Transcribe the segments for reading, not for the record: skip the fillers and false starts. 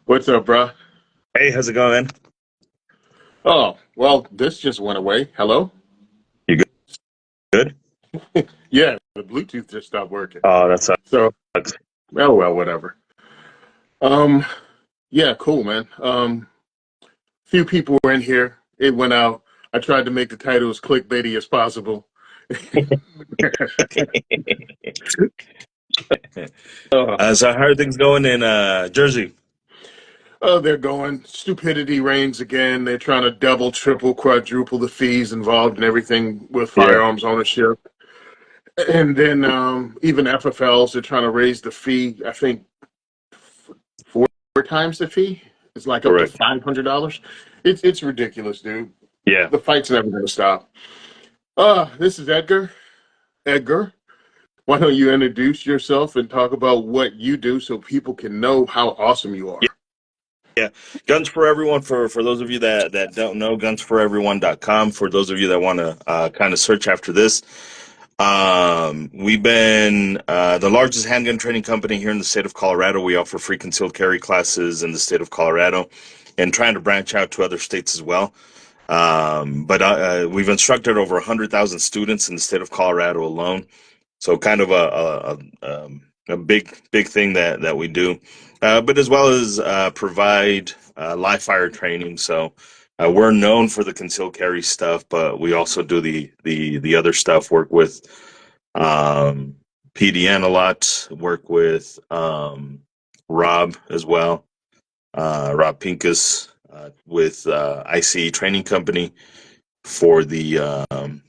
What's up, bro? Hey, how's it going, man? Oh, well, this just went away. Hello? You good? Yeah, the Bluetooth just stopped working. Oh, that sucks. So, well, whatever. Um, yeah, cool, man. Few people were in here. It went out. I tried to make the title as clickbaity as possible. uh, So how are things going in Jersey? oh, they're going. Stupidity reigns again. They're trying to double, triple, quadruple the fees involved in everything with Yeah, firearms ownership. And then even FFLs are trying to raise the fee. I think four times the fee. It's like up to correct. $500. It's ridiculous, dude. Yeah. The fight's never going to stop. This is Edgar. Edgar, why don't you introduce yourself and talk about what you do so people can know how awesome you are? Yeah. Guns for Everyone, for those of you that don't know, gunsforeveryone.com. For those of you that want to kind of search after this, we've been the largest handgun training company here in the state of Colorado. We offer free concealed carry classes in the state of Colorado and trying to branch out to other states as well. But we've instructed over 100,000 students in the state of Colorado alone. So kind of a big thing that we do, but as well as provide live fire training. So we're known for the concealed carry stuff, but we also do the other stuff. Work with um, PDN a lot. Work with Rob as well. Rob Pincus with ICE Training Company for the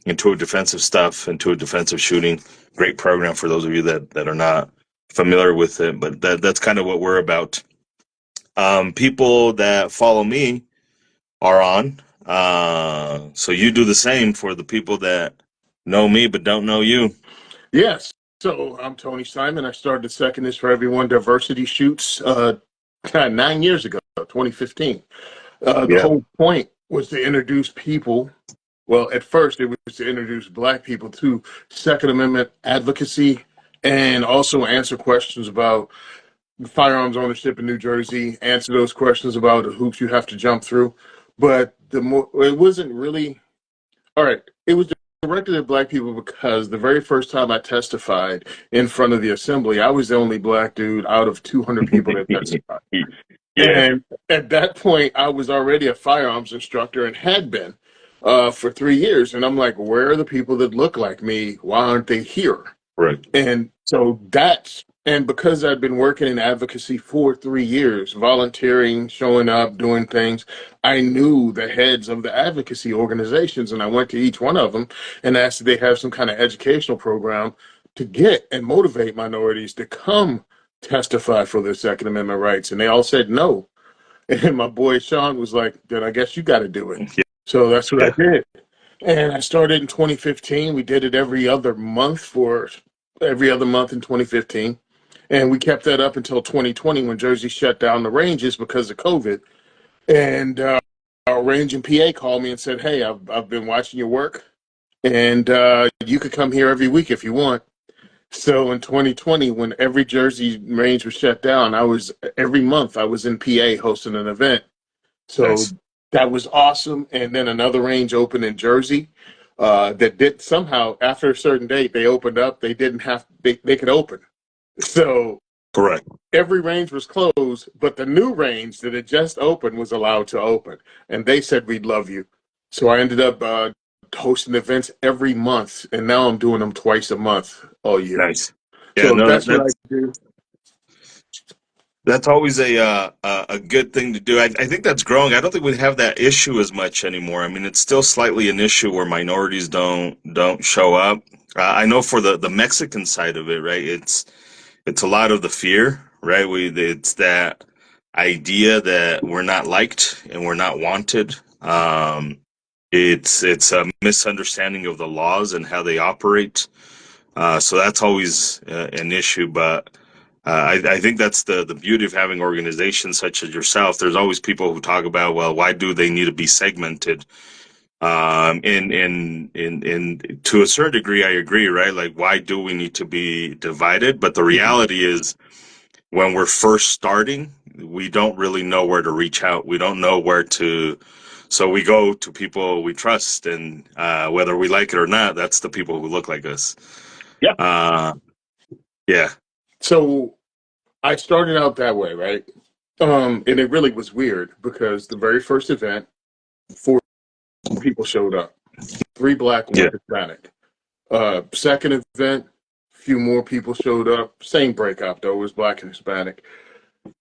intuitive defensive stuff, intuitive defensive shooting. Great program for those of you that are not familiar with it, but that's kind of what we're about. People that follow me are on. So you do the same for the people that know me but don't know you. Yes. So I'm Tony Simon. I started Second is for Everyone Diversity Shoots 9 years ago, 2015. The Yeah, whole point was to introduce people. Well, at first, it was to introduce Black people to Second Amendment advocacy and also answer questions about firearms ownership in New Jersey, answer those questions about the hoops you have to jump through. But it wasn't really, all right, it was directed at Black people because the very first time I testified in front of the assembly, I was the only Black dude out of 200 people that testified. yeah, And at that point, I was already a firearms instructor and had been for 3 years. And I'm like, where are the people that look like me? Why aren't they here? right, And so and because I'd been working in advocacy for 3 years, volunteering, showing up, doing things, I knew the heads of the advocacy organizations. And I went to each one of them and asked if they have some kind of educational program to get and motivate minorities to come testify for their Second Amendment rights. And they all said no. And my boy Sean was like, then I guess you got to do it. yeah, So that's what I yeah. did. And I started in 2015. We did it every other month in 2015. And we kept that up until 2020 when Jersey shut down the ranges because of COVID. And our range in PA called me and said, hey, I've been watching your work and you could come here every week if you want. So in 2020, when every Jersey range was shut down, every month I was in PA hosting an event. So Nice. that was awesome. And then another range opened in Jersey that did somehow after a certain date they opened up. They didn't have they could open. So Correct. every range was closed, but the new range that had just opened was allowed to open, and they said we'd love you. So I ended up hosting events every month, and now I'm doing them twice a month all year. Nice. Yeah, So no, that's what I do. that's always a good thing to do. I think that's growing. I don't think we have that issue as much anymore. I mean, it's still slightly an issue where minorities don't show up. I know for the Mexican side of it, right? It's a lot of the fear, right? It's that idea that we're not liked and we're not wanted. It's a misunderstanding of the laws and how they operate. So that's always an issue, but I think that's the beauty of having organizations such as yourself. There's always people who talk about, well, why do they need to be segmented? In to a certain degree, I agree, right? Like, why do we need to be divided? But the reality is, when we're first starting, we don't really know where to reach out. We don't know where to, so we go to people we trust, and whether we like it or not, that's the people who look like us. Yeah. Yeah. So I started out that way, right? And it really was weird because the very first event, 4 people showed up, 3 black, 1 Yeah. Hispanic. Second event, a few more people showed up. Same breakout though, it was black and Hispanic.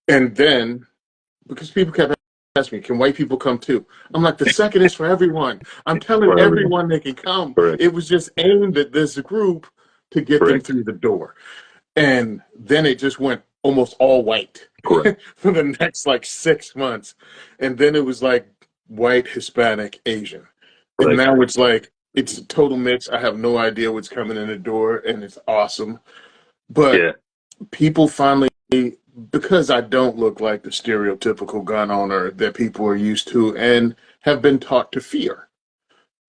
And then because people kept asking me, can white people come too? I'm like, the second is for everyone. I'm telling For everyone. everyone they can come. Correct. It was just aimed at this group to get them Correct. through the door. And then it just went almost all white Correct. for the next like 6 months. And then it was like white, Hispanic, Asian. And Correct. now it's like, it's a total mix. I have no idea what's coming in the door, and it's awesome. But Yeah. people finally, because I don't look like the stereotypical gun owner that people are used to and have been taught to fear.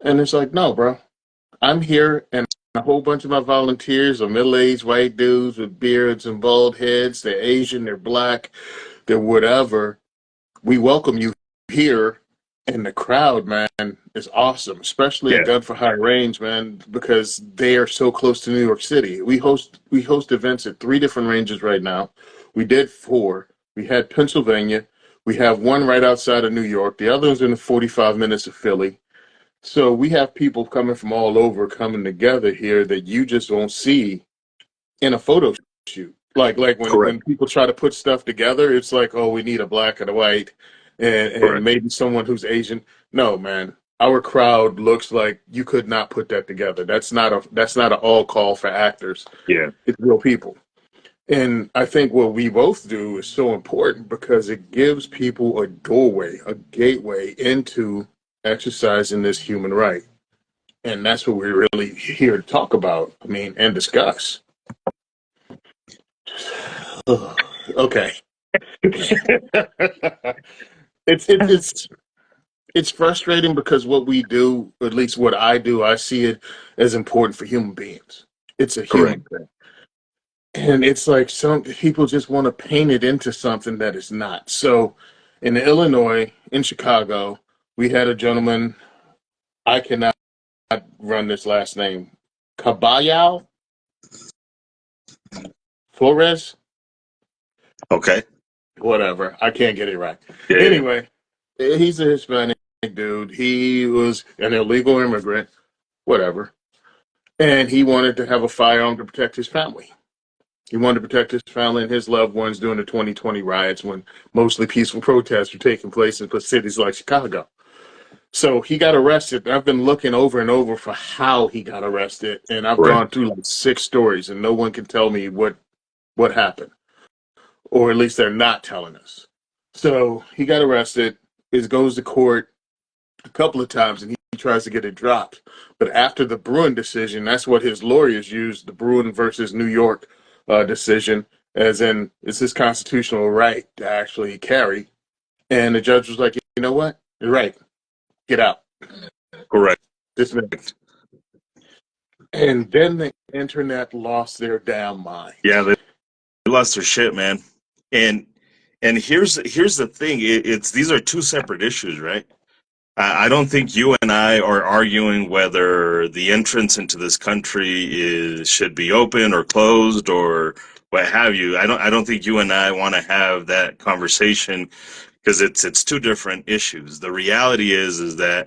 And it's like, no, bro, I'm here, and a whole bunch of my volunteers are middle-aged white dudes with beards and bald heads. They're Asian, they're black, they're whatever. We welcome you here. And the crowd, man, is awesome, especially Yeah. at Gun for High Range, man, because they are so close to New York City. We host events at 3 different ranges right now. We did 4. We had Pennsylvania. We have one right outside of New York. The other is in 45 minutes of Philly. So we have people coming from all over coming together here that you just won't see in a photo shoot. Like when Correct. people try to put stuff together, it's like, oh, we need a black and a white and Correct. maybe someone who's Asian. No, man. Our crowd looks like you could not put that together. That's not an all call for actors. Yeah. It's real people. And I think what we both do is so important because it gives people a doorway, a gateway into exercising this human right. And that's what we're really here to talk about. I mean, and discuss. Okay. It's frustrating because what we do, or at least what I do, I see it as important for human beings. It's a Correct. human thing. And it's like some people just want to paint it into something that it's not. So in Illinois, in Chicago, we had a gentleman, I cannot run this last name, Caballo Flores, Okay. whatever. I can't get it right. Yeah. Anyway, he's a Hispanic dude. He was an illegal immigrant, whatever. And he wanted to have a firearm to protect his family. He wanted to protect his family and his loved ones during the 2020 riots when mostly peaceful protests were taking place in cities like Chicago. So he got arrested. I've been looking over and over for how he got arrested, and I've Correct. gone through like 6 stories, and no one can tell me what happened, or at least they're not telling us. So he got arrested. It goes to court a couple of times, and he tries to get it dropped. But after the Bruin decision, that's what his lawyers used, the Bruin versus New York decision, as in, it's his constitutional right to actually carry. And the judge was like, you know what? You're right. Get out. Correct. Dismissed. And then the internet lost their damn mind. Yeah, they lost their shit, man. And here's the thing. It's these are 2 separate issues, right? I don't think you and I are arguing whether the entrance into this country should be open or closed or what have you. I don't think you and I want to have that conversation because it's 2 different issues. The reality is that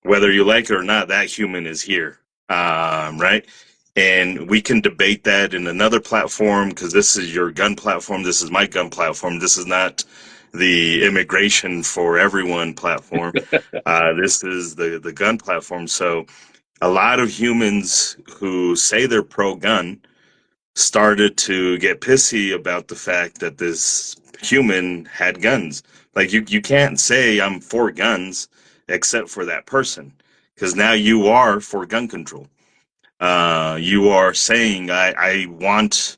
whether you like it or not, that human is here, right? And we can debate that in another platform because this is your gun platform. This is my gun platform. This is not the immigration for everyone platform. This is the gun platform. So a lot of humans who say they're pro-gun started to get pissy about the fact that this human had guns. Like you can't say I'm for guns except for that person because now you are for gun control. You are saying I want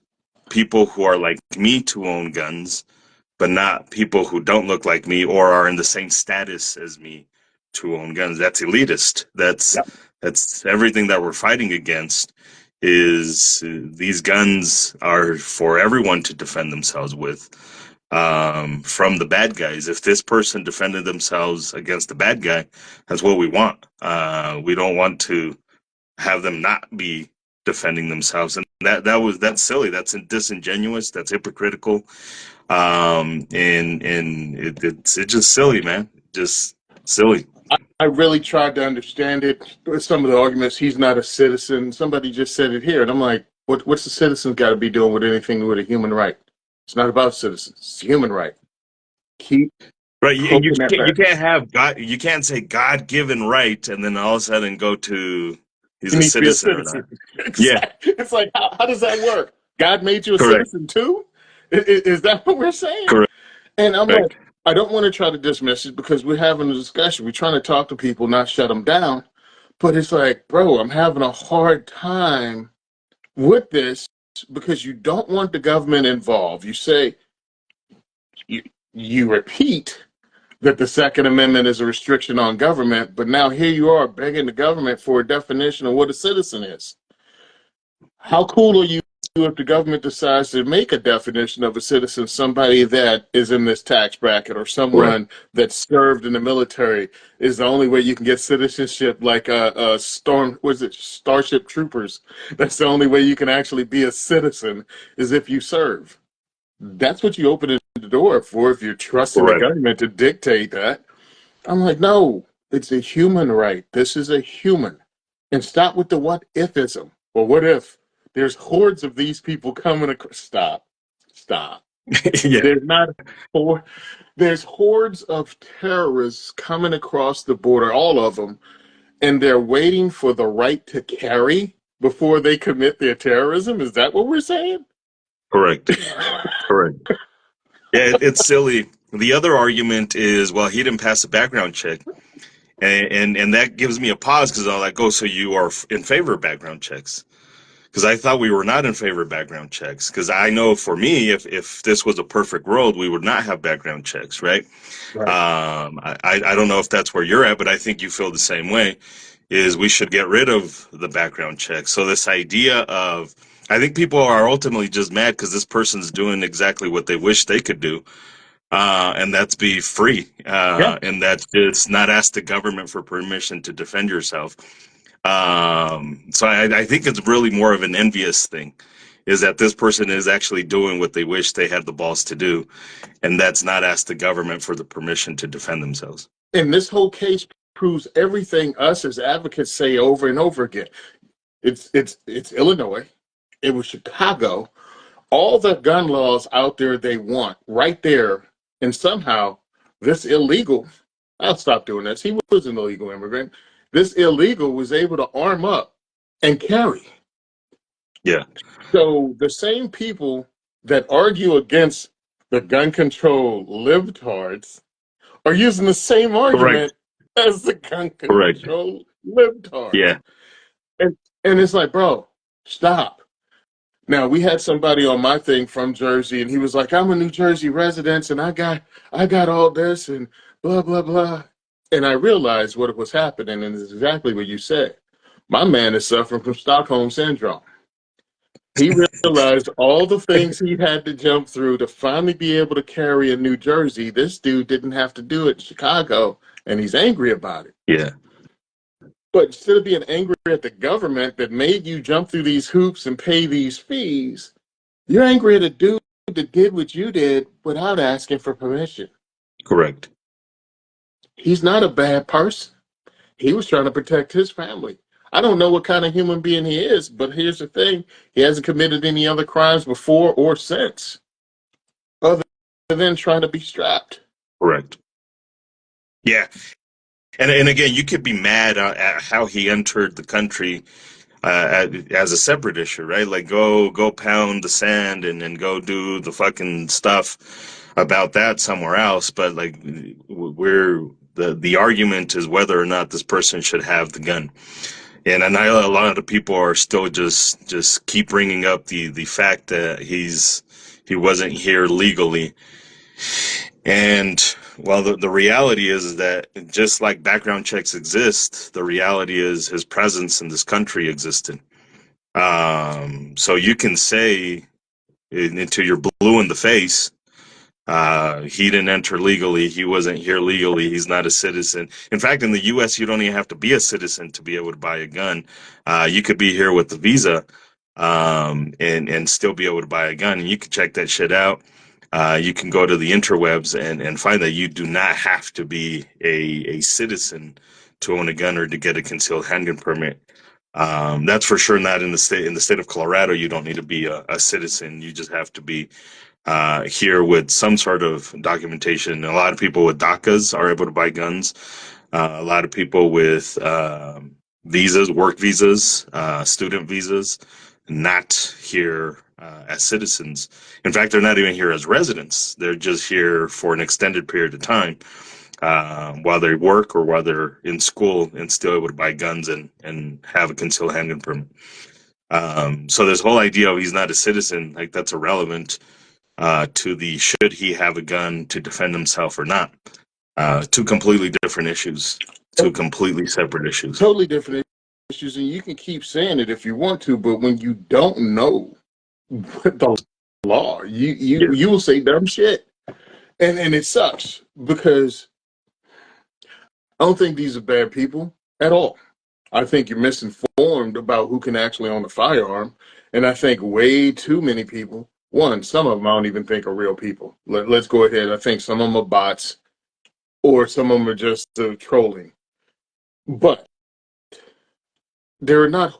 people who are like me to own guns, but not people who don't look like me or are in the same status as me to own guns. That's elitist. That's everything that we're fighting against. is these guns are for everyone to defend themselves with, from the bad guys. If this person defended themselves against the bad guy, that's what we want. We don't want to have them not be defending themselves, and that's silly. That's disingenuous. That's hypocritical. And it's just silly, man. Just silly. I really tried to understand it. Some of the arguments, he's not a citizen. Somebody just said it here, and I'm like, what's the citizen got to be doing with anything with a human right? It's not about citizens. It's a human right. Keep Right, poking that you bear. can't have God. You can't say God given right, and then all of a sudden go to he's You a need to be a citizen or not. citizen. Yeah, Exactly. It's like, how does that work? God made you a correct, citizen too? Is that what we're saying? correct. And I'm like, I don't want to try to dismiss it because we're having a discussion. We're trying to talk to people, not shut them down. But it's like, bro, I'm having a hard time with this because you don't want the government involved. You say, you, you repeat that the Second Amendment is a restriction on government, but now here you are begging the government for a definition of what a citizen is. How cool are you if the government decides to make a definition of a citizen, somebody that is in this tax bracket or Right, someone that served in the military is the only way you can get citizenship, like a storm, was it Starship Troopers? That's the only way you can actually be a citizen is if you serve. That's what you open the door for if you're trusting the correct. government to dictate that. I'm like, no, it's a human right. This is a human. And stop with the what ifism. Well, what if there's hordes of these people coming across? Stop. Stop. Yeah, There's not hor- there's hordes of terrorists coming across the border, all of them, and they're waiting for the right to carry before they commit their terrorism. Is that what we're saying? correct, correct. Yeah, it's silly. The other argument is, well, he didn't pass a background check, and that gives me a pause because I'm like, oh, so you are in favor of background checks? Because I thought we were not in favor of background checks. Because I know for me, if this was a perfect world, we would not have background checks, right? Right. I don't know if that's where you're at, but I think you feel the same way. Is we should get rid of the background check. So this idea of, I think people are ultimately just mad because this person's doing exactly what they wish they could do, and that's be free, Yeah. and that's just not ask the government for permission to defend yourself. So I think it's really more of an envious thing, is that this person is actually doing what they wish they had the balls to do, and that's not ask the government for the permission to defend themselves. And this whole case proves everything us as advocates say over and over again. It's Illinois. It was Chicago. All the gun laws out there they want right there, and somehow this illegal, I'll stop doing this, he was an illegal immigrant, this illegal was able to arm up and carry. Yeah, So the same people that argue against the gun control libtards are using the same correct, argument as the gun correct. control libtards. Yeah, And it's like, bro, stop. Now we had somebody on my thing from Jersey, and he was like, "I'm a New Jersey resident, and I got all this and blah blah blah." And I realized what was happening, and it's exactly what you said. My man is suffering from Stockholm syndrome. He realized all the things he had to jump through to finally be able to carry in New Jersey. This dude didn't have to do it in Chicago, and he's angry about it. yeah, But instead of being angry at the government that made you jump through these hoops and pay these fees, you're angry at a dude that did what you did without asking for permission. correct. He's not a bad person. He was trying to protect his family. I don't know what kind of human being he is, but here's the thing. He hasn't committed any other crimes before or since, other than trying to be strapped. Correct. Yeah, and again, you could be mad at how he entered the country, as a separate issue, right? Like go pound the sand and go do the fucking stuff about that somewhere else. But like we're the argument is whether or not this person should have the gun. And I know a lot of people are still just keep bringing up the fact that he wasn't here legally. And well, the reality is that just like background checks exist, the reality is his presence in this country existed. So you can say until you're blue in the face, he didn't enter legally. He wasn't here legally. He's not a citizen. In fact, in the U.S., you don't even have to be a citizen to be able to buy a gun. You could be here with the visa, and still be able to buy a gun. And you can check that shit out. You can go to the interwebs and find that you do not have to be a citizen to own a gun or to get a concealed handgun permit. That's for sure not in the state. In the state of Colorado, you don't need to be a citizen. You just have to be here with some sort of documentation. A lot of people with DACAs are able to buy guns. A lot of people with visas, work visas, student visas, not here as citizens. In fact, they're not even here as residents. They're just here for an extended period of time while they work or while they're in school and still able to buy guns and have a concealed handgun permit. So this whole idea of he's not a citizen, like that's irrelevant to the should he have a gun to defend himself or not. Two completely different issues, two completely separate issues. Totally different issues, and you can keep saying it if you want to, but when you don't know what the law, you will say dumb shit, and it sucks because I don't think these are bad people at all. I think you're misinformed about who can actually own a firearm, and I think way too many people. One, some of them I don't even think are real people. Let's go ahead. I think some of them are bots, or some of them are just trolling. But there are not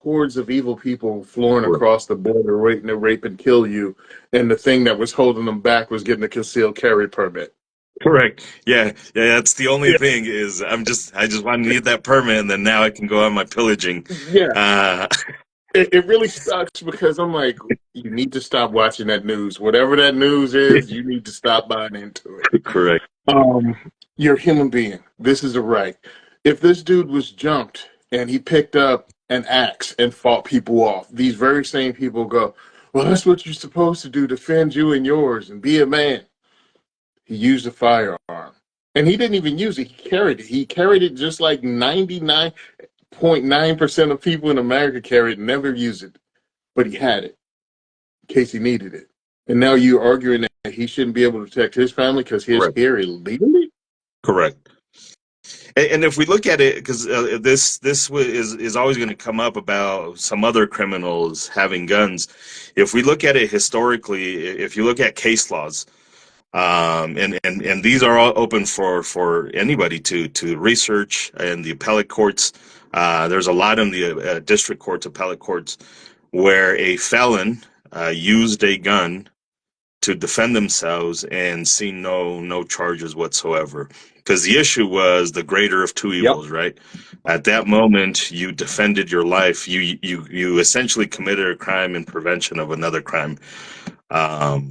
hordes of evil people flooring across the border waiting to rape and kill you, and the thing that was holding them back was getting a concealed carry permit. Correct. Yeah. That's the only thing is I just want to need that permit, and then now I can go on my pillaging. Yeah. It really sucks because I'm like, you need to stop watching that news. Whatever that news is, you need to stop buying into it. Correct. You're a human being. This is a right. If this dude was jumped and he picked up an axe and fought people off, these very same people go, well, that's what you're supposed to do, defend you and yours and be a man. He used a firearm. And he didn't even use it. He carried it. He carried it just like 99.9% of people in America carry it, never use it. But he had it in case he needed it. And now you're arguing that he shouldn't be able to protect his family because he's here illegally? Correct. And if we look at it, because this is always going to come up about some other criminals having guns. If we look at it historically, if you look at case laws, and these are all open for anybody to research in the appellate courts. There's a lot in the district courts, appellate courts, where a felon used a gun to defend themselves and see no charges whatsoever. Because the issue was the greater of two evils, right? At that moment, you defended your life. You essentially committed a crime in prevention of another crime.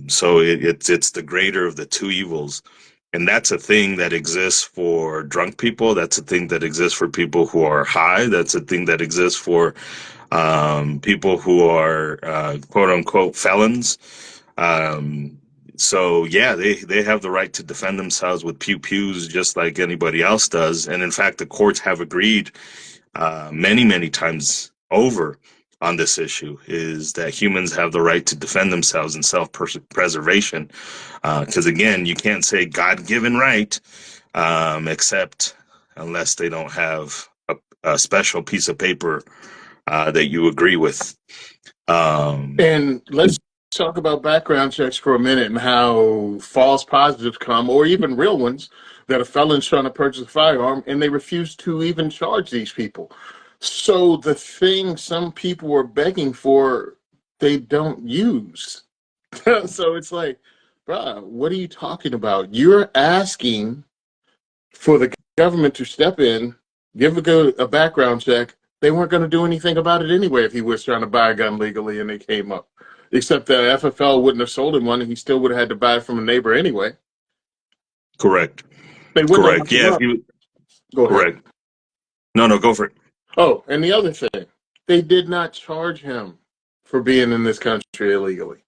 So it's the greater of the two evils. And that's a thing that exists for drunk people. That's a thing that exists for people who are high. That's a thing that exists for people who are quote unquote felons. So yeah, they have the right to defend themselves with pew-pews just like anybody else does. And in fact, the courts have agreed many times over on this issue is that humans have the right to defend themselves in self-preservation. Because again, you can't say God-given right, except unless they don't have a special piece of paper that you agree with. And let's talk about background checks for a minute and how false positives come, or even real ones, that a felon's trying to purchase a firearm and they refuse to even charge these people. So the thing some people were begging for, they don't use. So it's like, bruh, what are you talking about? You're asking for the government to step in, give a background check. They weren't going to do anything about it anyway if he was trying to buy a gun legally and they came up. Except that FFL wouldn't have sold him one and he still would have had to buy it from a neighbor anyway. Correct. They wouldn't Correct. Yeah. Go ahead. Correct. No, go for it. Oh, and the other thing, they did not charge him for being in this country illegally.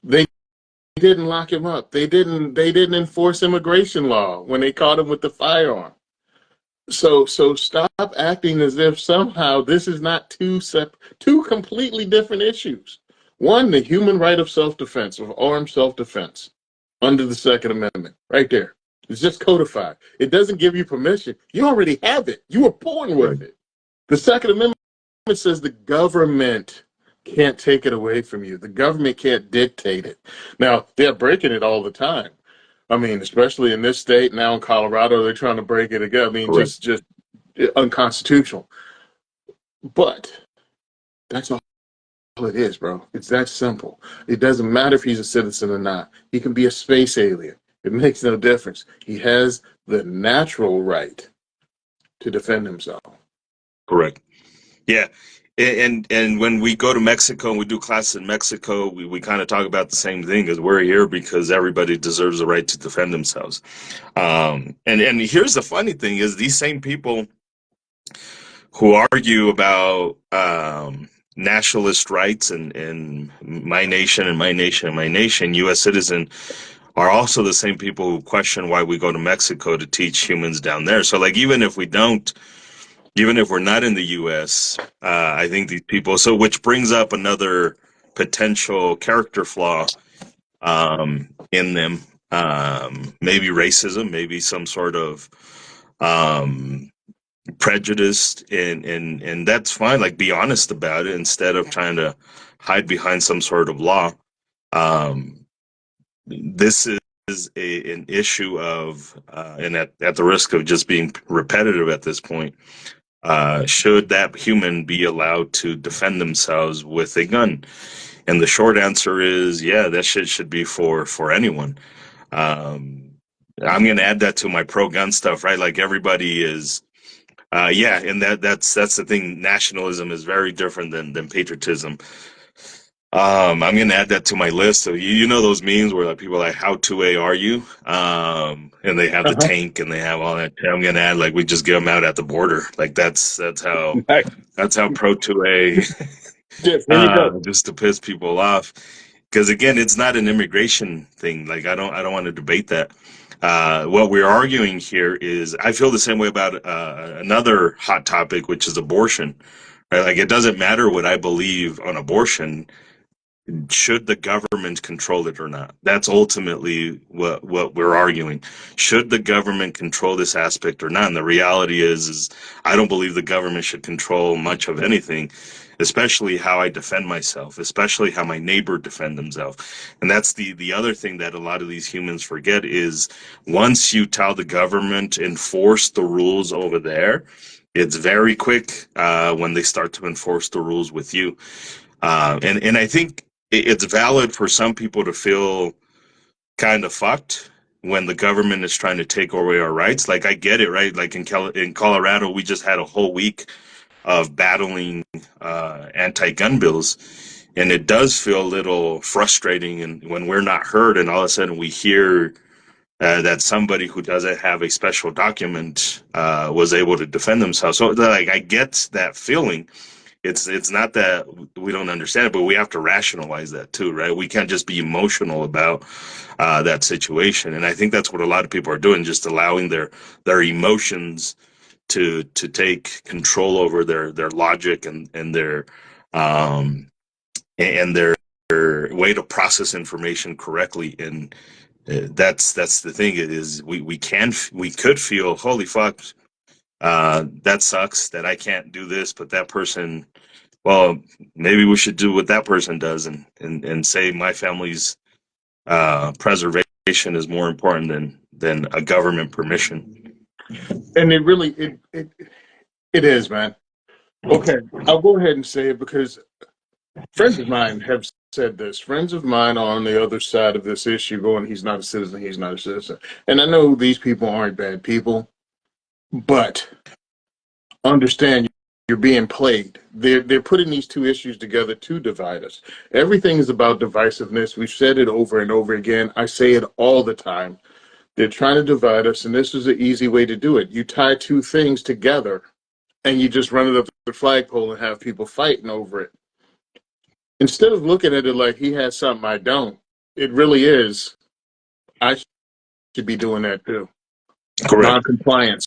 They didn't lock him up. They didn't enforce immigration law when they caught him with the firearm. So stop acting as if somehow this is not two completely different issues. One, the human right of self-defense, of armed self-defense, under the Second Amendment, right there. It's just codified. It doesn't give you permission. You already have it. You were born Right. with it. The Second Amendment says the government can't take it away from you. The government can't dictate it. Now, they're breaking it all the time. I mean, especially in this state, now in Colorado, they're trying to break it again. I mean, Correct. just unconstitutional. But that's all it is, bro. It's that simple. It doesn't matter if he's a citizen or not. He can be a space alien. It makes no difference. He has the natural right to defend himself. Correct. Yeah. And when we go to Mexico and we do classes in Mexico, we kind of talk about the same thing, as we're here because everybody deserves the right to defend themselves. And here's the funny thing is these same people who argue about nationalist rights and my nation and my nation and my nation, U.S. citizen, are also the same people who question why we go to Mexico to teach humans down there. So like even if we're not in the U.S., I think these people. So which brings up another potential character flaw in them. Maybe racism, maybe some sort of prejudiced, and that's fine. Like be honest about it instead of trying to hide behind some sort of law. This is an issue of, and at the risk of just being repetitive at this point, should that human be allowed to defend themselves with a gun? And the short answer is, yeah, that shit should be for anyone. I'm going to add that to my pro-gun stuff, right? Like everybody is, yeah, and that's the thing. Nationalism is very different than patriotism. I'm going to add that to my list. So you know those memes where like people are like, "How 2A are you?" And they have the Uh-huh. tank and they have all that. I'm going to add like we just get them out at the border. Like that's how Right. pro 2A. Yes, there you go. Just to piss people off. Because again, it's not an immigration thing. Like I don't want to debate that. What we're arguing here is, I feel the same way about another hot topic, which is abortion. Right? Like it doesn't matter what I believe on abortion. Should the government control it or not? That's ultimately what we're arguing. Should the government control this aspect or not? And the reality is I don't believe the government should control much of anything, especially how I defend myself, especially how my neighbor defend themselves. And that's the other thing that a lot of these humans forget is once you tell the government enforce the rules over there, it's very quick when they start to enforce the rules with you. And I think it's valid for some people to feel kind of fucked when the government is trying to take away our rights. Like I get it, right? Like in Colorado, we just had a whole week of battling anti-gun bills, and it does feel a little frustrating. And when we're not heard, and all of a sudden we hear that somebody who doesn't have a special document was able to defend themselves. So like I get that feeling. It's not that we don't understand it, but we have to rationalize that too, right? We can't just be emotional about that situation, and I think that's what a lot of people are doing, just allowing their emotions to take control over their logic and their their way to process information correctly. And that's the thing is we could feel holy fuck, that sucks that I can't do this, but that person, well, maybe we should do what that person does and say my family's preservation is more important than a government permission. And it really it is, man. Okay, I'll go ahead and say it because friends of mine have said this. Friends of mine are on the other side of this issue going, he's not a citizen, he's not a citizen. And I know these people aren't bad people, but understand you're being played. They're putting these two issues together to divide us. Everything is about divisiveness. We've said it over and over again. I say it all the time. They're trying to divide us, and this is an easy way to do it. You tie two things together, and you just run it up the flagpole and have people fighting over it. Instead of looking at it like he has something I don't, it really is, I should be doing that too. Correct. Non-compliance.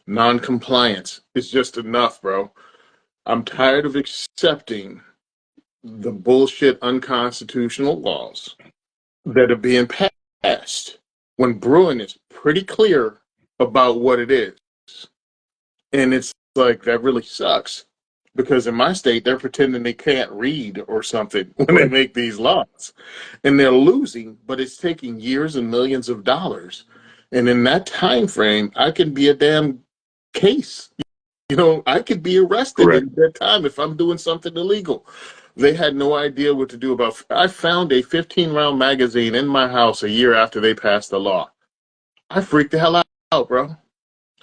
Non-compliance is just enough, bro. I'm tired of accepting the bullshit unconstitutional laws that are being passed when brewing is pretty clear about what it is. And it's like, that really sucks. Because in my state, they're pretending they can't read or something when they Correct. make these laws. And they're losing, but it's taking years and millions of dollars. And in that time frame, I can be a damn case. I could be arrested Correct. in that time if I'm doing something illegal. They had no idea what to do about. I found a 15-round magazine in my house a year after they passed the law. I freaked the hell out, bro.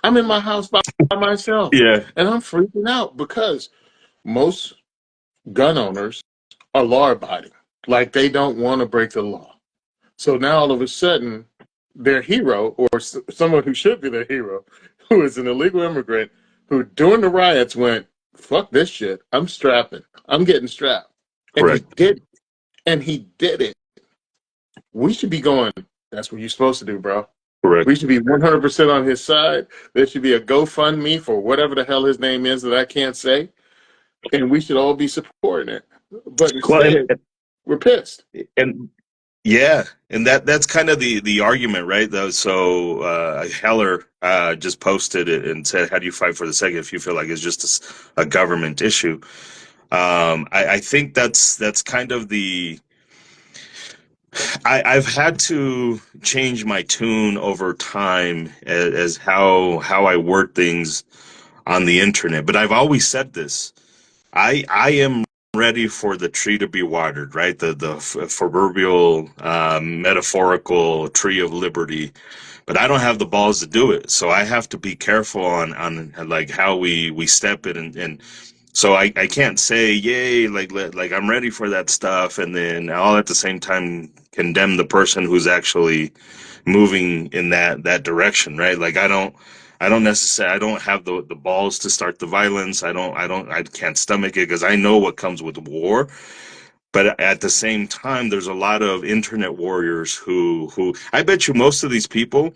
I'm in my house by myself, Yeah. and I'm freaking out because most gun owners are law abiding. Like, they don't want to break the law. So now all of a sudden, their hero, or someone who should be their hero, who is an illegal immigrant, who during the riots went, fuck this shit, I'm strapping. I'm getting strapped. And he Correct. did. And he did it. We should be going, that's what you're supposed to do, bro. Correct. We should be 100% on his side. There should be a GoFundMe for whatever the hell his name is that I can't say. And we should all be supporting it. But Well, instead, we're pissed. and yeah, and that's kind of the argument, right? Though, so Heller just posted it and said, "How do you fight for the second if you feel like it's just a government issue?" I think that's kind of the. I've had to change my tune over time as how I word things on the internet, but I've always said this. I am ready for the tree to be watered, right? The proverbial metaphorical tree of liberty, but I don't have the balls to do it. So I have to be careful on like how we step it, and so I can't say yay like I'm ready for that stuff, and then all at the same time condemn the person who's actually moving in that direction, right? Like I don't necessarily I don't have the balls to start the violence. I can't stomach it because I know what comes with war. But at the same time, there's a lot of internet warriors who I bet you most of these people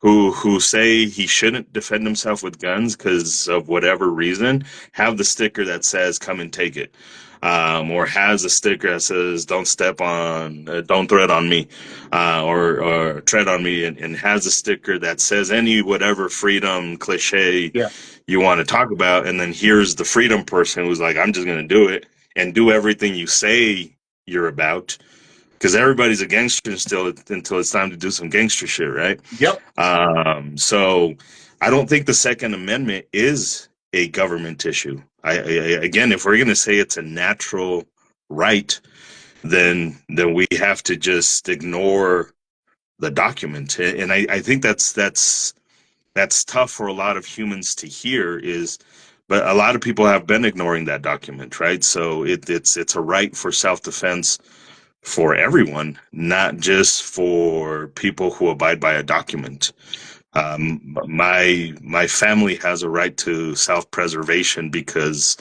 who say he shouldn't defend himself with guns because of whatever reason have the sticker that says "Come and take it," or has a sticker that says don't tread on me," or tread on me, and has a sticker that says any whatever freedom cliche Yeah. you want to talk about, and then here's the freedom person who's like, "I'm just going to do it and do everything you say you're about." Because everybody's a gangster still until it's time to do some gangster shit, right? Yep. So I don't think the Second Amendment is a government issue. Again, if we're going to say it's a natural right, then we have to just ignore the document, and I think that's tough for a lot of humans to hear. But a lot of people have been ignoring that document, right? So it's a right for self-defense for everyone, not just for people who abide by a document. My family has a right to self-preservation because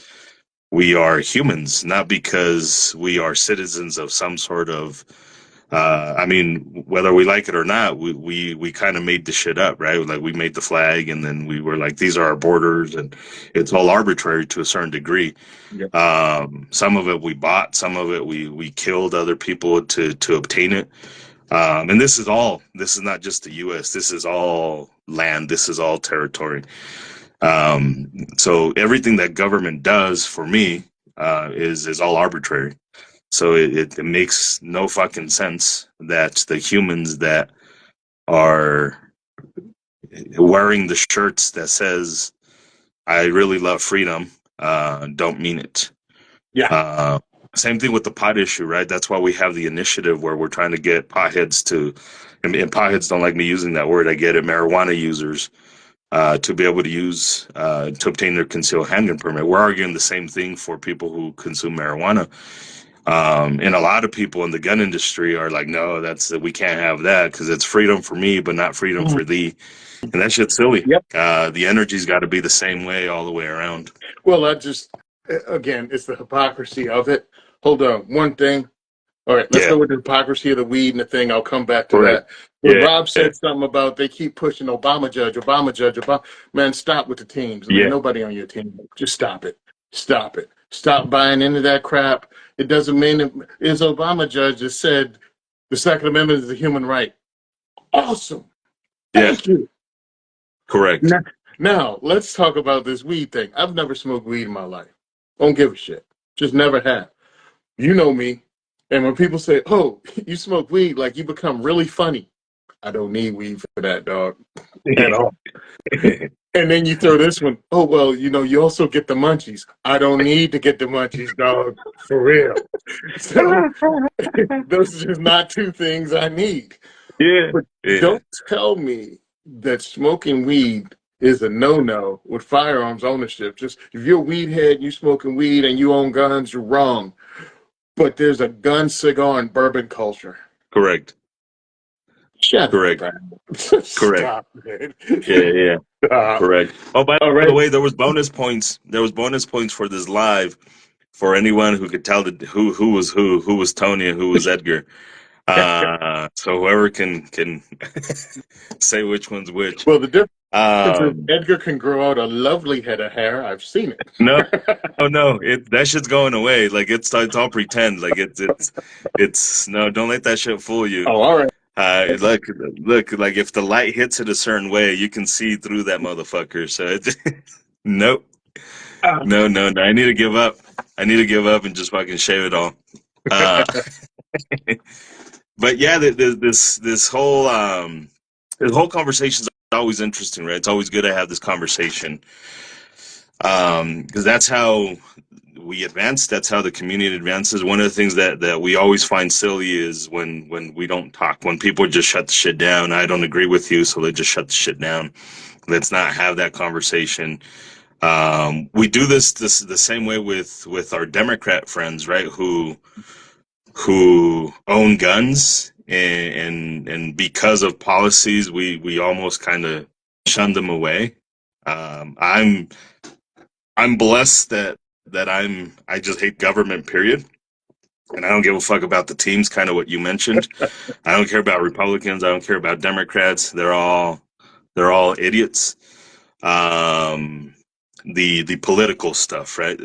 we are humans, not because we are citizens of some sort of. I mean, whether we like it or not, we kind of made the shit up, right? Like we made the flag, and then we were like, these are our borders, and it's all arbitrary to a certain degree. Yep. Some of it we bought, some of it we killed other people to obtain it. And this is not just the U.S. This is all land. This is all territory. So everything that government does for me is all arbitrary. So it makes no fucking sense that the humans that are wearing the shirts that says "I really love freedom" don't mean it. Yeah. Same thing with the pot issue, right? That's why we have the initiative where we're trying to get potheads to, and potheads don't like me using that word. I get it. Marijuana users to be able to use to obtain their concealed handgun permit. We're arguing the same thing for people who consume marijuana. And a lot of people in the gun industry are like, no, we can't have that because it's freedom for me, but not freedom Mhm. for thee. And that shit's silly. Yep. The energy's got to be the same way all the way around. Well, again, it's the hypocrisy of it. Hold on. One thing. All right, let's Yeah. go with the hypocrisy of the weed and the thing. I'll come back to Correct. that. When Yeah. Rob said something about they keep pushing Obama judge, Obama judge, Obama. Man, stop with the teams. Man, Yeah. nobody on your team. Just stop it. Stop it. Stop buying into that crap. It doesn't mean it's Obama judge that said the Second Amendment is a human right. Awesome. Yeah. Thank you. Correct. Now, let's talk about this weed thing. I've never smoked weed in my life. Don't give a shit. Just never have. You know me. And when people say, "Oh, you smoke weed," like you become really funny. I don't need weed for that, dog, at all. And then you throw this one. Oh well, you also get the munchies. I don't need to get the munchies, dog, for real. So those are just not two things I need. Yeah. But Yeah. don't tell me that smoking weed is a no-no with firearms ownership. Just if you're a weed head, you smoking weed and you own guns, you're wrong. But there's a gun, cigar, and bourbon culture. Correct. Shut up, Correct. man. Correct. Stop, man. Yeah. Yeah. Stop. Correct. Oh, by All the right. way, there was bonus points. There was bonus points for this live for anyone who could tell who was who was Tony and who was Edgar. So whoever can say which one's which. Well, the difference is Um, Edgar can grow out a lovely head of hair. I've seen it. no, no, that shit's going away. Like it's all pretend. Like it's no. Don't let that shit fool you. Oh, all right. Look. Like if the light hits it a certain way, you can see through that motherfucker. So it's nope. Ah. No. I need to give up. I need to give up and just fucking shave it all. Uh, but yeah, this whole conversation is always interesting, right? It's always good to have this conversation because that's how we advance. That's how the community advances. One of the things that we always find silly is when we don't talk. When people just shut the shit down. I don't agree with you, so they just shut the shit down. Let's not have that conversation. We do this the same way with our Democrat friends, right? Who own guns and because of policies, we almost kind of shun them away. I'm blessed that I just hate government, period. And I don't give a fuck about the teams, kind of what you mentioned. I don't care about Republicans. I don't care about Democrats. They're all idiots. Um, the political stuff, right?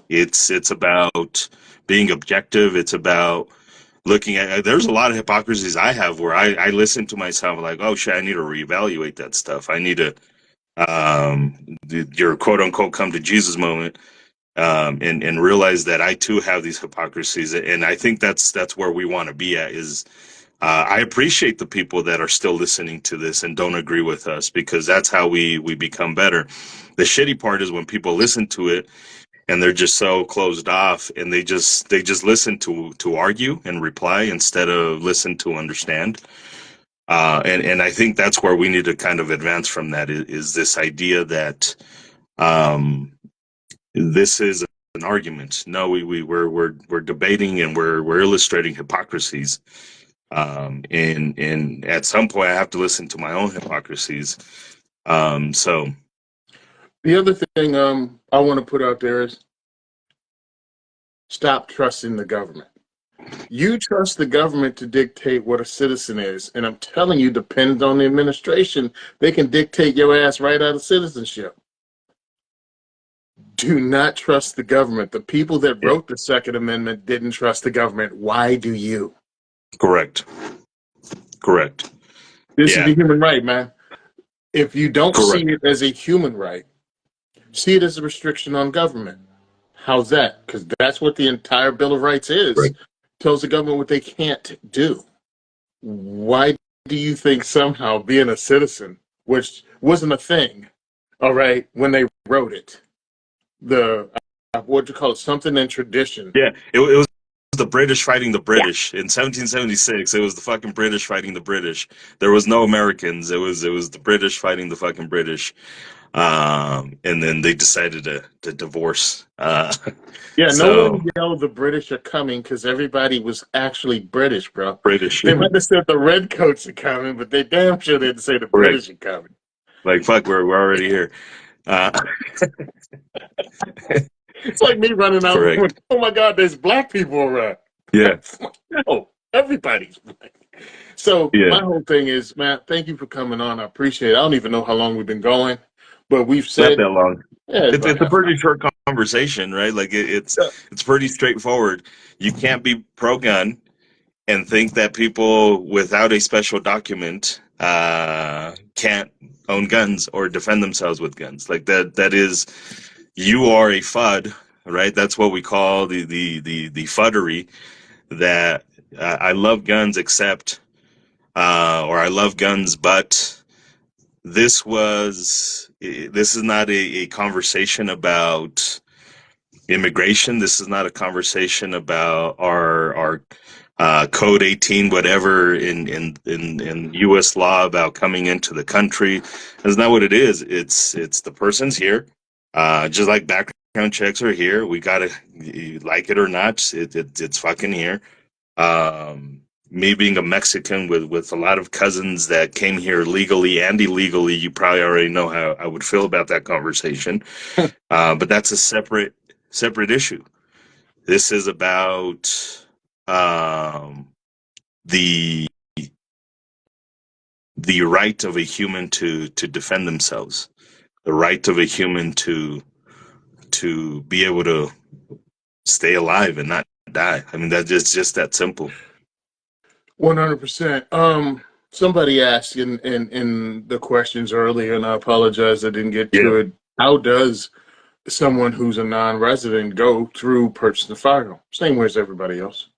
It's about being objective. It's about looking at. There's a lot of hypocrisies I have where I listen to myself like, oh shit, I need to reevaluate that stuff. I need to your quote unquote come to Jesus moment. And realize that I too have these hypocrisies, and I think that's where we want to be at. Is I appreciate the people that are still listening to this and don't agree with us because that's how we become better. The shitty part is when people listen to it and they're just so closed off and they just listen to argue and reply instead of listen to understand. And I think that's where we need to kind of advance from that is this idea that this is an argument. No, we're debating and we're illustrating hypocrisies. And at some point I have to listen to my own hypocrisies. So The other thing I want to put out there is stop trusting the government. You trust the government to dictate what a citizen is, and I'm telling you, depends on the administration, they can dictate your ass right out of citizenship. Do not trust the government. The people that yeah, wrote the Second Amendment didn't trust the government. Why do you? correct. This is Yeah, the human right, man. If you don't see correct. it as a human right, see it as a restriction on government. How's that? Because that's what the entire Bill of Rights is. Right. Tells the government what they can't do. Why do you think somehow being a citizen, which wasn't a thing, all right, when they wrote it, the what do you call it, something in tradition? Yeah, it was the British fighting the British in 1776. It was the fucking British fighting the British. There was no Americans. It was the British fighting the fucking British. And then they decided to divorce. Yeah, no So one yelled the British are coming because everybody was actually British, bro. British, They might have said the redcoats are coming, but they damn sure didn't say the correct. British are coming. Like fuck, we're already here. Uh, It's like me running out going, correct. oh my God, there's black people around. Yeah. No, everybody's black. So Yeah. my whole thing is, Matt, thank you for coming on. I appreciate it. I don't even know how long we've been going, but we've Not said, that long. yeah, it's about It's a half an pretty short conversation, right? Like hour. it's pretty straightforward. You can't be pro gun and think that people without a special document can't own guns or defend themselves with guns. Like that is you are a FUD, right? That's what we call the fuddery. That I love guns, except or I love guns, but this is not a conversation about immigration. This is not a conversation about our code 18 whatever in US law about coming into the country. That's not what it is. It's the person's here, just like background checks are here. We gotta, like it or not, it's fucking here. Me being a Mexican with a lot of cousins that came here legally and illegally, you probably already know how I would feel about that conversation. But that's a separate issue. This is about um, the the right of a human to defend themselves, the right of a human to be able to stay alive and not die. I mean, that's just that simple. 100%. Somebody asked in the questions earlier, and I apologize I didn't get Yeah, to it. How does someone who's a non-resident go through purchase the firearm? Same way as everybody else.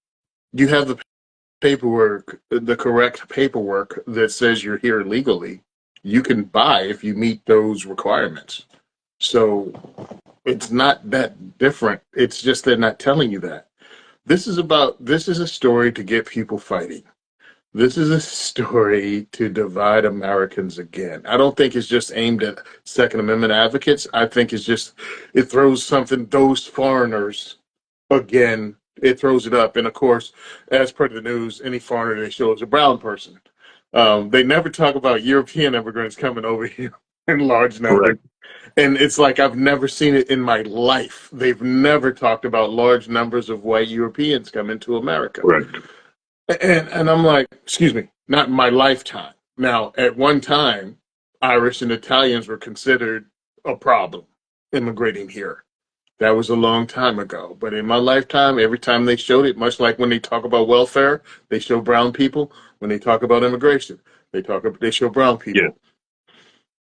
You have the paperwork, the correct paperwork that says you're here legally. You can buy if you meet those requirements. So it's not that different. It's just they're not telling you that. This is a story to get people fighting. This is a story to divide Americans again. I don't think it's just aimed at Second Amendment advocates. I think it throws something, those foreigners, again, it throws it up. And of course, as per the news, any foreigner they show is a brown person. They never talk about European immigrants coming over here in large numbers. correct, And it's like I've never seen it in my life. They've never talked about large numbers of white Europeans coming to America. correct. And I'm like, excuse me, not in my lifetime. Now, at one time, Irish and Italians were considered a problem immigrating here. That was a long time ago. But in my lifetime, every time they showed it, much like when they talk about welfare, they show brown people. When they talk about immigration, they show brown Yeah, people.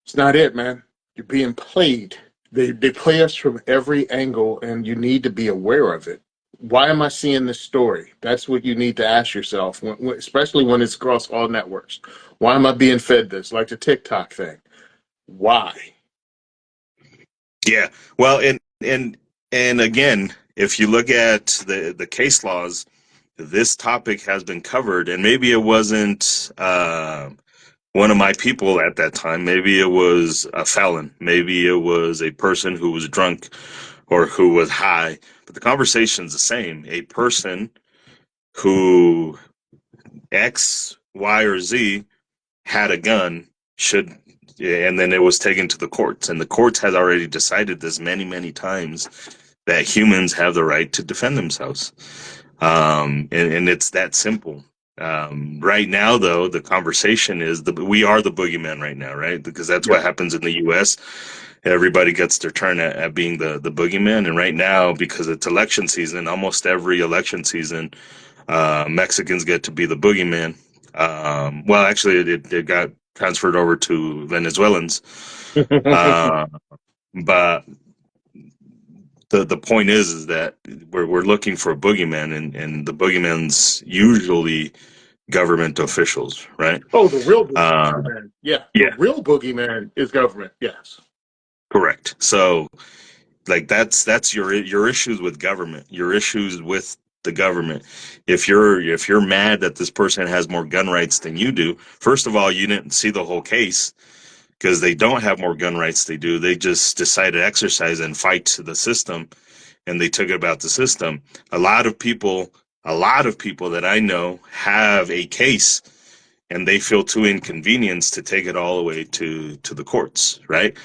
It's not it, man. You're being played. They play us from every angle, and you need to be aware of it. Why am I seeing this story? That's what you need to ask yourself, especially when it's across all networks. Why am I being fed this? Like the TikTok thing. Why? yeah. Well, and again, if you look at the case laws, this topic has been covered, and maybe it wasn't one of my people at that time. Maybe it was a felon. Maybe it was a person who was drunk or who was high. But the conversation's the same. A person who X, Y, or Z had a gun should, and then it was taken to the courts, and the courts has already decided this many times that humans have the right to defend themselves. And it's that simple. Right now, though, the conversation is we are the boogeyman right now, right? Because that's Yeah. what happens in the U.S. Everybody gets their turn at being the boogeyman, and right now, because it's election season, almost every election season, Mexicans get to be the boogeyman. Well, actually, it got transferred over to Venezuelans, uh, but the point is that we're looking for a boogeyman, and the boogeyman's usually government officials, right? Oh, the real Uh, boogeyman. Yeah, the yeah, real boogeyman is government. Yes. correct. So, like that's your issues with government, your issues with the government. If you're mad that this person has more gun rights than you do, first of all, you didn't see the whole case because they don't have more gun rights they do. They just decided to exercise and fight the system, and they took it about the system. A lot of people that I know have a case, and they feel too inconvenienced to take it all the way to the courts, right?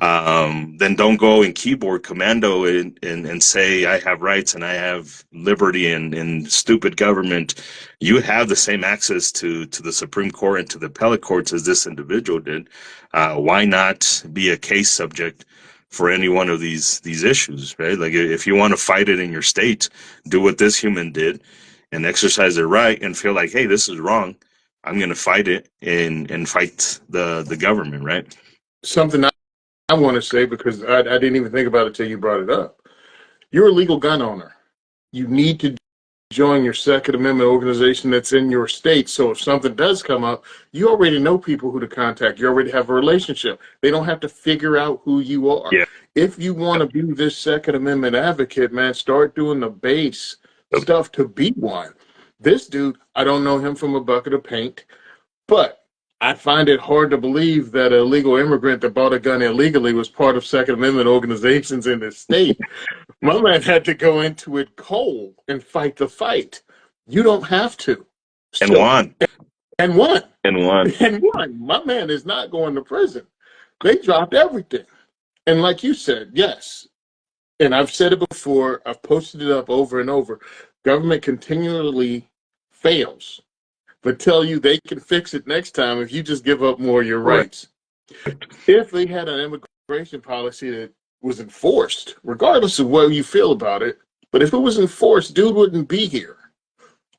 Then don't go and keyboard commando and say I have rights and I have liberty and stupid government. You have the same access to the Supreme Court and to the appellate courts as this individual did. Why not be a case subject for any one of these issues, right? Like if you want to fight it in your state, do what this human did and exercise their right and feel like, hey, this is wrong. I'm going to fight it and fight the government, right? Something I want to say, because I didn't even think about it till you brought it up. You're a legal gun owner. You need to join your Second Amendment organization that's in your state. So if something does come up, you already know people who to contact. You already have a relationship. They don't have to figure out who you are. Yeah. If you want to be this Second Amendment advocate, man, start doing the base stuff to be one. This dude, I don't know him from a bucket of paint, but I find it hard to believe that a illegal immigrant that bought a gun illegally was part of Second Amendment organizations in this state. My man had to go into it cold and fight the fight. You don't have to. And won. And won. And won. And won. My man is not going to prison. They dropped everything. And like you said, yes, and I've said it before, I've posted it up over and over, government continually fails, but tell you they can fix it next time if you just give up more of your rights. If they had an immigration policy that was enforced, regardless of what you feel about it, but if it was enforced, dude wouldn't be here.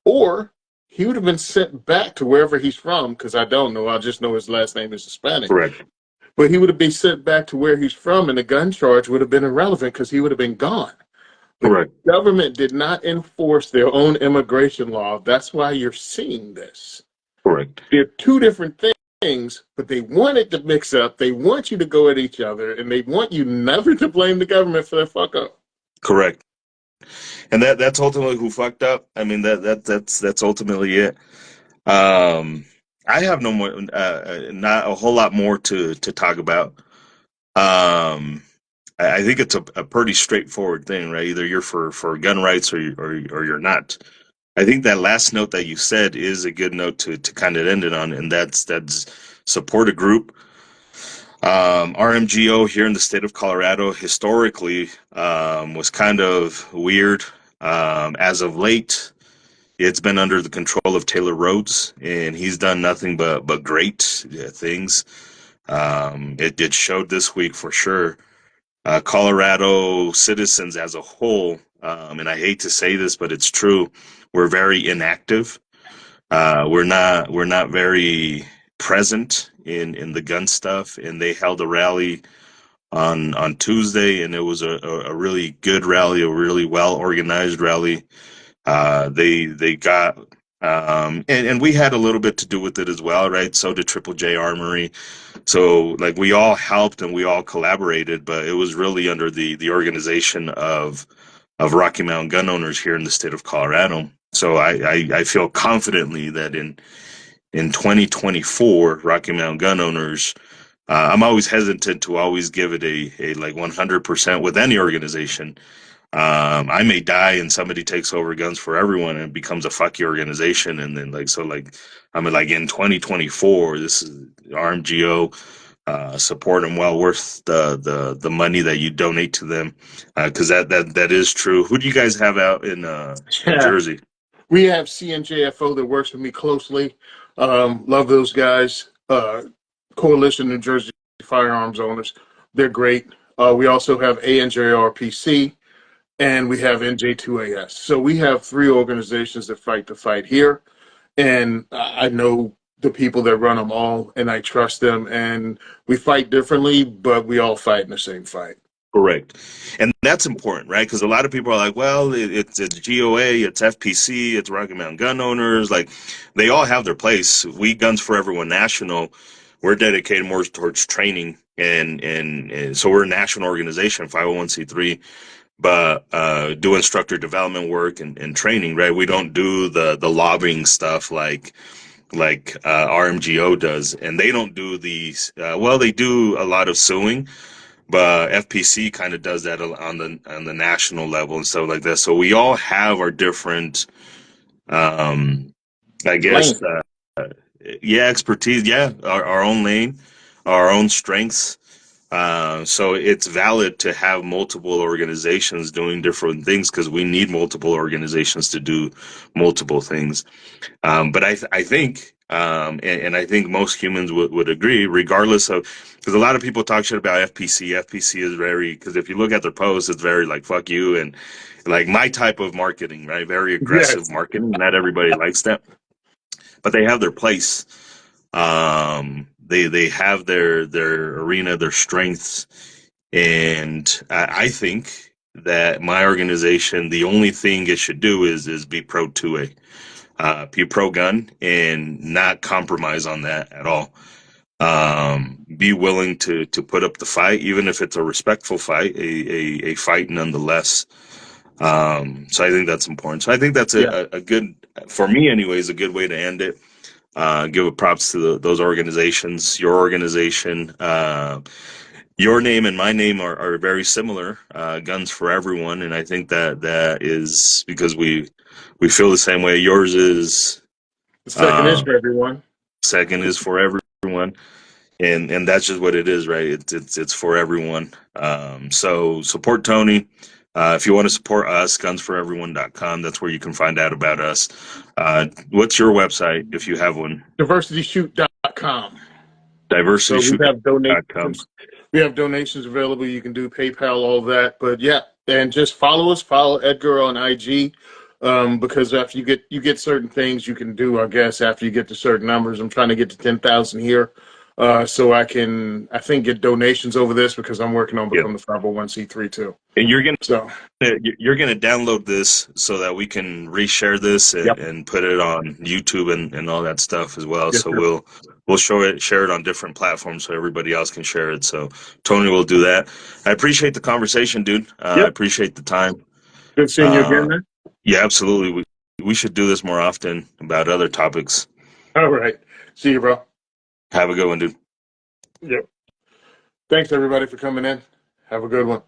Or he would have been sent back to wherever he's from, because I don't know, I just know his last name is Hispanic. Correct. But he would have been sent back to where he's from, and the gun charge would have been irrelevant because he would have been gone. The government did not enforce their own immigration law. That's why you're seeing this. Correct. They're two different things, but they want it to mix up. They want you to go at each other, and they want you never to blame the government for their fuck up. Correct. And that's ultimately who fucked up. I mean, that's ultimately it. I have no more, not a whole lot more to talk about. I think it's a pretty straightforward thing, right? Either you're for gun rights or you're not. I think that last note that you said is a good note to kind of end it on, and that's support a group. RMGO here in the state of Colorado historically was kind of weird. As of late, it's been under the control of Taylor Rhodes, and he's done nothing but great things. It showed this week for sure. Colorado citizens as a whole, and I hate to say this, but it's true, we're very inactive. We're not very present in the gun stuff, and they held a rally on Tuesday, and it was a really good rally, a really well organized rally. They got and we had a little bit to do with it as well, right? So did Triple J Armory. So like we all helped and we all collaborated, but it was really under the organization of Rocky Mountain gun owners here in the state of Colorado. So I feel confidently that in 2024, Rocky Mountain gun owners, I'm always hesitant to always give it a like 100% with any organization. I may die and somebody takes over Guns for Everyone and it becomes a fucky organization. And then I mean, like in 2024, this is RMGO, support them, well worth the money that you donate to them. Cause that is true. Who do you guys have out in Jersey? We have CNJFO that works with me closely. Love those guys. Coalition New Jersey Firearms Owners. They're great. We also have ANJRPC. And we have NJ2AS. So we have three organizations that fight the fight here. And I know the people that run them all, and I trust them. And we fight differently, but we all fight in the same fight. Correct. And that's important, right? Because a lot of people are like, well, it's GOA, it's FPC, it's Rocky Mountain Gun Owners. Like, they all have their place. We, Guns for Everyone National, we're dedicated more towards training. And so we're a national organization, 501c3. But do instructor development work and training, right? We don't do the lobbying stuff like RMGO does, and they don't do these. Well, they do a lot of suing, but FPC kind of does that on the national level and stuff like that. So we all have our different, I guess, Yeah, expertise. Yeah, our own lane, our own strengths. So it's valid to have multiple organizations doing different things because we need multiple organizations to do multiple things. But I think, and I think most humans would agree, regardless of, because a lot of people talk shit about FPC. FPC is very, because if you look at their posts, it's very like, fuck you. And like my type of marketing, right? Very aggressive Yes. marketing. Not everybody likes that, but they have their place. They have their arena, their strengths. And I think that my organization, the only thing it should do is be pro 2A, be pro gun, and not compromise on that at all. Be willing to put up the fight, even if it's a respectful fight, a fight nonetheless. So I think that's important. So I think that's Yeah. a good, for me anyways, a good way to end it. Give a props to those organizations, your organization. Your name and my name are very similar, Guns for Everyone, and I think that is because we feel the same way. Yours is The second is uh, for everyone. second is for everyone, and that's just what it is, right? It's for everyone. So support Tony. If you want to support us, gunsforeveryone.com. That's where you can find out about us. What's your website if you have one? DiversityShoot.com. So DiversityShoot.com. we have donations available. You can do PayPal, all that. But yeah, and just follow us. Follow Edgar on IG, because after you get certain things you can do. I guess after you get to certain numbers, I'm trying to get to 10,000 here, so I think get donations over this because I'm working on Yep. becoming the 501c3 too. And So you're gonna download this so that we can reshare this yep, and put it on YouTube and all that stuff as well. yes, So sir. we'll share it on different platforms so everybody else can share it. So Tony will do that. I appreciate the conversation, dude. I Yep. appreciate the time. Good seeing you Uh, again, man. yeah, absolutely. We should do this more often about other topics. All right. See you, bro. Have a good one, dude. Yep. Thanks everybody for coming in. Have a good one.